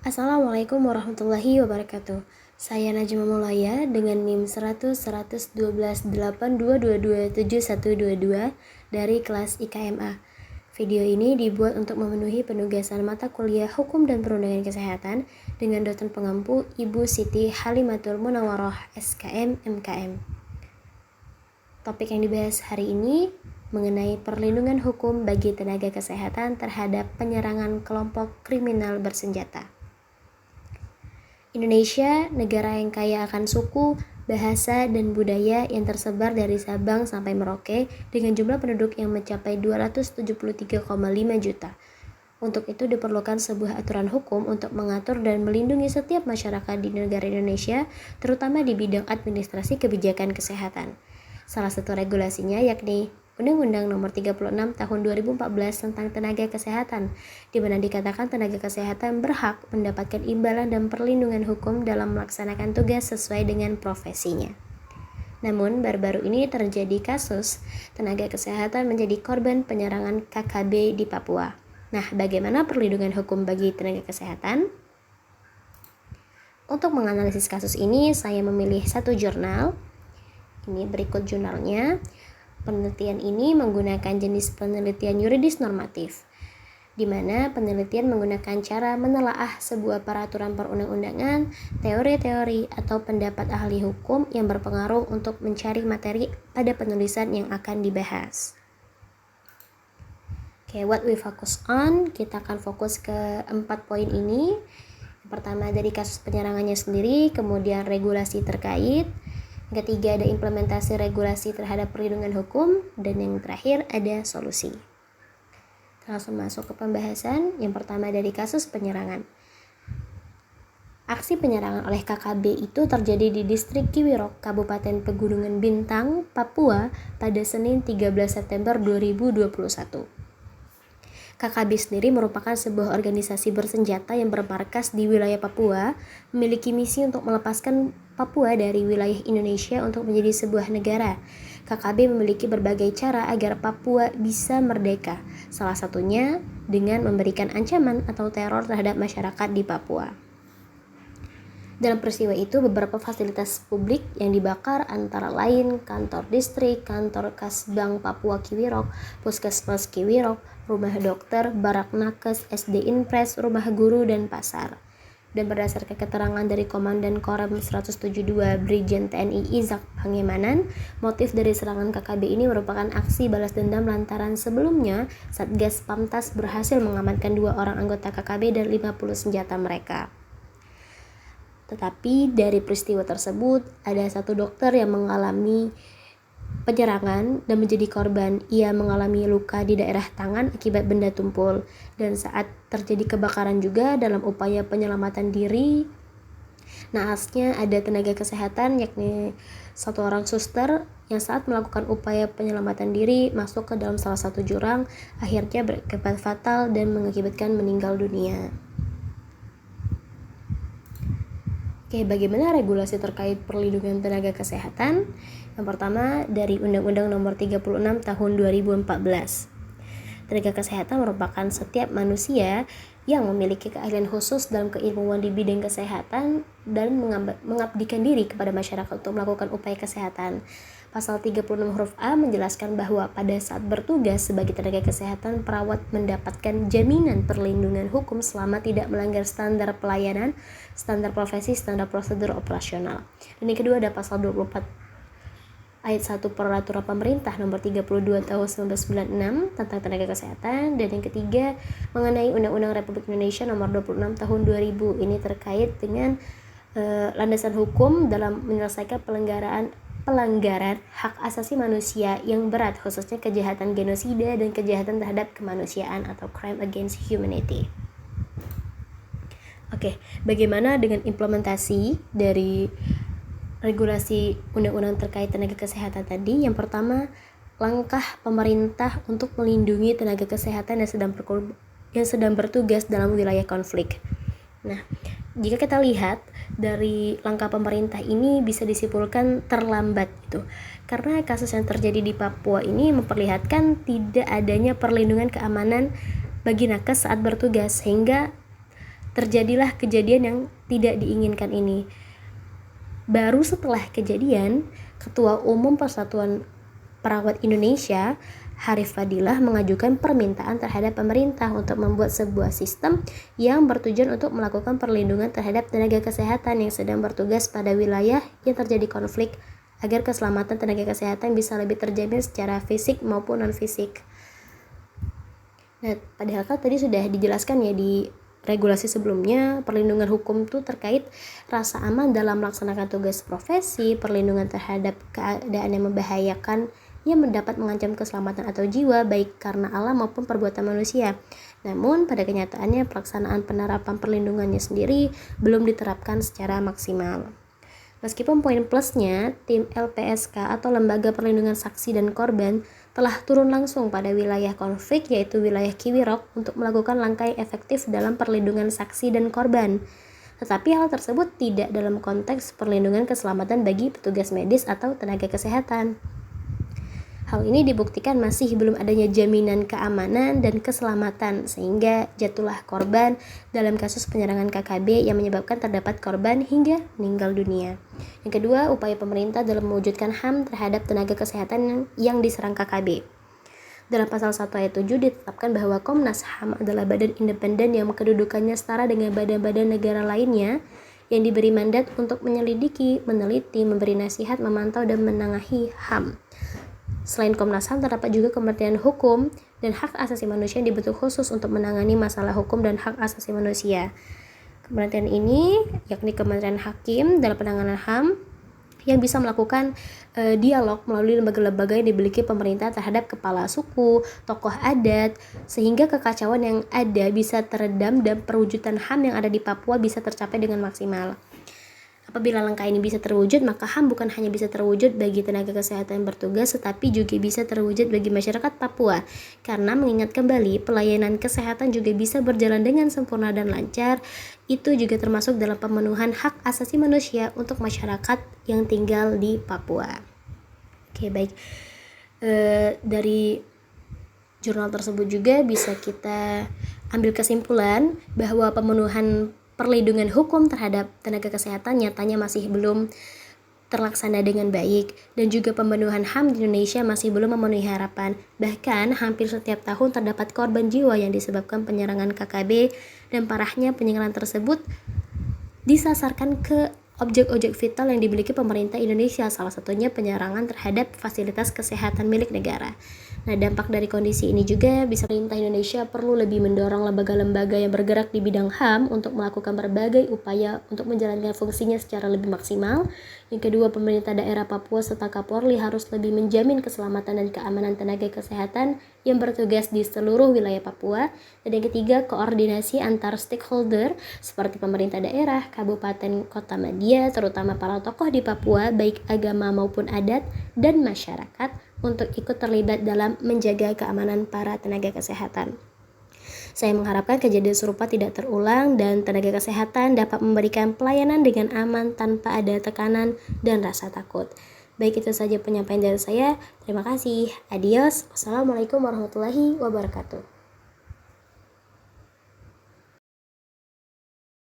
Assalamualaikum warahmatullahi wabarakatuh. Saya Najma Maulaya dengan NIM 100112822272122 dari kelas IKMA. Video ini dibuat untuk memenuhi penugasan mata kuliah Hukum dan Perundangan Kesehatan dengan dosen pengampu Ibu Siti Halimatul Munawaroh SKM MKM. Topik yang dibahas hari ini mengenai perlindungan hukum bagi tenaga kesehatan terhadap penyerangan kelompok kriminal bersenjata. Indonesia, negara yang kaya akan suku, bahasa, dan budaya yang tersebar dari Sabang sampai Merauke dengan jumlah penduduk yang mencapai 273,5 juta. Untuk itu diperlukan sebuah aturan hukum untuk mengatur dan melindungi setiap masyarakat di negara Indonesia, terutama di bidang administrasi kebijakan kesehatan. Salah satu regulasinya yakni Undang-Undang Nomor 36 Tahun 2014 tentang Tenaga Kesehatan, di mana dikatakan tenaga kesehatan berhak mendapatkan imbalan dan perlindungan hukum dalam melaksanakan tugas sesuai dengan profesinya. Namun, baru-baru ini terjadi kasus tenaga kesehatan menjadi korban penyerangan KKB di Papua. Nah, bagaimana perlindungan hukum bagi tenaga kesehatan? Untuk menganalisis kasus ini, saya memilih satu jurnal. Ini berikut jurnalnya. Penelitian ini menggunakan jenis penelitian yuridis normatif, di mana penelitian menggunakan cara menelaah sebuah peraturan perundang-undangan, teori-teori, atau pendapat ahli hukum yang berpengaruh untuk mencari materi pada penulisan yang akan dibahas. What we focus on, kita akan fokus ke 4 poin ini. Yang pertama dari kasus penyerangannya sendiri, kemudian regulasi terkait. Yang ketiga ada implementasi regulasi terhadap perlindungan hukum, dan yang terakhir ada solusi. Langsung masuk ke pembahasan. Yang pertama dari kasus penyerangan. Aksi penyerangan oleh KKB itu terjadi di distrik Kiwirok, Kabupaten Pegunungan Bintang, Papua pada Senin 13 September 2021. KKB sendiri merupakan sebuah organisasi bersenjata yang bermarkas di wilayah Papua, memiliki misi untuk melepaskan Papua dari wilayah Indonesia untuk menjadi sebuah negara. KKB memiliki berbagai cara agar Papua bisa merdeka, salah satunya dengan memberikan ancaman atau teror terhadap masyarakat di Papua. Dalam peristiwa itu, beberapa fasilitas publik yang dibakar antara lain kantor distrik, kantor Kasbang Papua Kiwirok, Puskesmas Kiwirok, rumah dokter, barak nakes, SD Inpres, rumah guru, dan pasar. Dan berdasarkan keterangan dari Komandan Korem 172 Brigjen TNI Izak Pangemanan, motif dari serangan KKB ini merupakan aksi balas dendam lantaran sebelumnya Satgas Pamtas berhasil mengamankan 2 orang anggota KKB dan 50 senjata mereka. Tetapi dari peristiwa tersebut, ada satu dokter yang mengalami penyerangan dan menjadi korban. Ia mengalami luka di daerah tangan akibat benda tumpul. Dan saat terjadi kebakaran juga dalam upaya penyelamatan diri, naasnya ada tenaga kesehatan yakni satu orang suster yang saat melakukan upaya penyelamatan diri masuk ke dalam salah satu jurang, akhirnya berakibat fatal dan mengakibatkan meninggal dunia. Bagaimana regulasi terkait perlindungan tenaga kesehatan? Yang pertama dari Undang-Undang Nomor 36 Tahun 2014. Tenaga kesehatan merupakan setiap manusia yang memiliki keahlian khusus dalam keilmuan di bidang kesehatan dan mengabdikan diri kepada masyarakat untuk melakukan upaya kesehatan. Pasal 36 huruf A menjelaskan bahwa pada saat bertugas sebagai tenaga kesehatan, perawat mendapatkan jaminan perlindungan hukum selama tidak melanggar standar pelayanan, standar profesi, standar prosedur operasional. Dan yang kedua ada pasal 24 ayat 1 Peraturan Pemerintah Nomor 32 Tahun 1996 tentang tenaga kesehatan, dan yang ketiga mengenai Undang-Undang Republik Indonesia Nomor 26 Tahun 2000. Ini terkait dengan landasan hukum dalam menyelesaikan pelanggaran hak asasi manusia yang berat, khususnya kejahatan genosida dan kejahatan terhadap kemanusiaan atau crime against humanity. Bagaimana dengan implementasi dari regulasi undang-undang terkait tenaga kesehatan tadi? Yang pertama, langkah pemerintah untuk melindungi tenaga kesehatan yang sedang bertugas dalam wilayah konflik. Nah, jika kita lihat dari langkah pemerintah ini bisa disimpulkan terlambat gitu. Karena kasus yang terjadi di Papua ini memperlihatkan tidak adanya perlindungan keamanan bagi nakes saat bertugas, sehingga terjadilah kejadian yang tidak diinginkan ini. Baru setelah kejadian, Ketua Umum Persatuan Perawat Indonesia, Harif Fadilah, mengajukan permintaan terhadap pemerintah untuk membuat sebuah sistem yang bertujuan untuk melakukan perlindungan terhadap tenaga kesehatan yang sedang bertugas pada wilayah yang terjadi konflik, agar keselamatan tenaga kesehatan bisa lebih terjamin secara fisik maupun non-fisik. Nah, padahal kan tadi sudah dijelaskan ya di regulasi sebelumnya, perlindungan hukum itu terkait rasa aman dalam melaksanakan tugas profesi, perlindungan terhadap keadaan yang membahayakan yang mendapat mengancam keselamatan atau jiwa baik karena alam maupun perbuatan manusia. Namun pada kenyataannya pelaksanaan penerapan perlindungannya sendiri belum diterapkan secara maksimal. Meskipun poin plusnya, tim LPSK atau Lembaga Perlindungan Saksi dan Korban telah turun langsung pada wilayah konflik, yaitu wilayah Kiwirok, untuk melakukan langkah efektif dalam perlindungan saksi dan korban. Tetapi hal tersebut tidak dalam konteks perlindungan keselamatan bagi petugas medis atau tenaga kesehatan. Hal ini dibuktikan masih belum adanya jaminan keamanan dan keselamatan, sehingga jatuhlah korban dalam kasus penyerangan KKB yang menyebabkan terdapat korban hingga meninggal dunia. Yang kedua, upaya pemerintah dalam mewujudkan HAM terhadap tenaga kesehatan yang diserang KKB. Dalam pasal 1 ayat 7 ditetapkan bahwa Komnas HAM adalah badan independen yang kedudukannya setara dengan badan-badan negara lainnya yang diberi mandat untuk menyelidiki, meneliti, memberi nasihat, memantau, dan menengahi HAM. Selain Komnas HAM, terdapat juga Kementerian Hukum dan Hak Asasi Manusia yang dibentuk khusus untuk menangani masalah hukum dan hak asasi manusia. Kementerian ini yakni Kementerian Hakim dalam penanganan HAM yang bisa melakukan dialog melalui lembaga-lembaga yang dimiliki pemerintah terhadap kepala suku, tokoh adat, sehingga kekacauan yang ada bisa teredam dan perwujudan HAM yang ada di Papua bisa tercapai dengan maksimal. Apabila langkah ini bisa terwujud, maka HAM bukan hanya bisa terwujud bagi tenaga kesehatan yang bertugas, tetapi juga bisa terwujud bagi masyarakat Papua. Karena mengingat kembali, pelayanan kesehatan juga bisa berjalan dengan sempurna dan lancar. Itu juga termasuk dalam pemenuhan hak asasi manusia untuk masyarakat yang tinggal di Papua. Oke, baik. Dari jurnal tersebut juga bisa kita ambil kesimpulan bahwa pemenuhan perlindungan hukum terhadap tenaga kesehatan nyatanya masih belum terlaksana dengan baik, dan juga pemenuhan HAM di Indonesia masih belum memenuhi harapan. Bahkan hampir setiap tahun terdapat korban jiwa yang disebabkan penyerangan KKB, dan parahnya penyerangan tersebut disasarkan ke objek-objek vital yang dimiliki pemerintah Indonesia, salah satunya penyerangan terhadap fasilitas kesehatan milik negara. Nah, dampak dari kondisi ini juga bisa pemerintah Indonesia perlu lebih mendorong lembaga-lembaga yang bergerak di bidang HAM untuk melakukan berbagai upaya untuk menjalankan fungsinya secara lebih maksimal. Yang kedua, pemerintah daerah Papua serta Kapolri harus lebih menjamin keselamatan dan keamanan tenaga kesehatan yang bertugas di seluruh wilayah Papua. Dan yang ketiga, koordinasi antar stakeholder seperti pemerintah daerah, kabupaten, kota, media, terutama para tokoh di Papua, baik agama maupun adat, dan masyarakat, untuk ikut terlibat dalam menjaga keamanan para tenaga kesehatan. Saya mengharapkan kejadian serupa tidak terulang dan tenaga kesehatan dapat memberikan pelayanan dengan aman tanpa ada tekanan dan rasa takut. Baik, itu saja penyampaian dari saya. Terima kasih. Adios. Wassalamualaikum warahmatullahi wabarakatuh.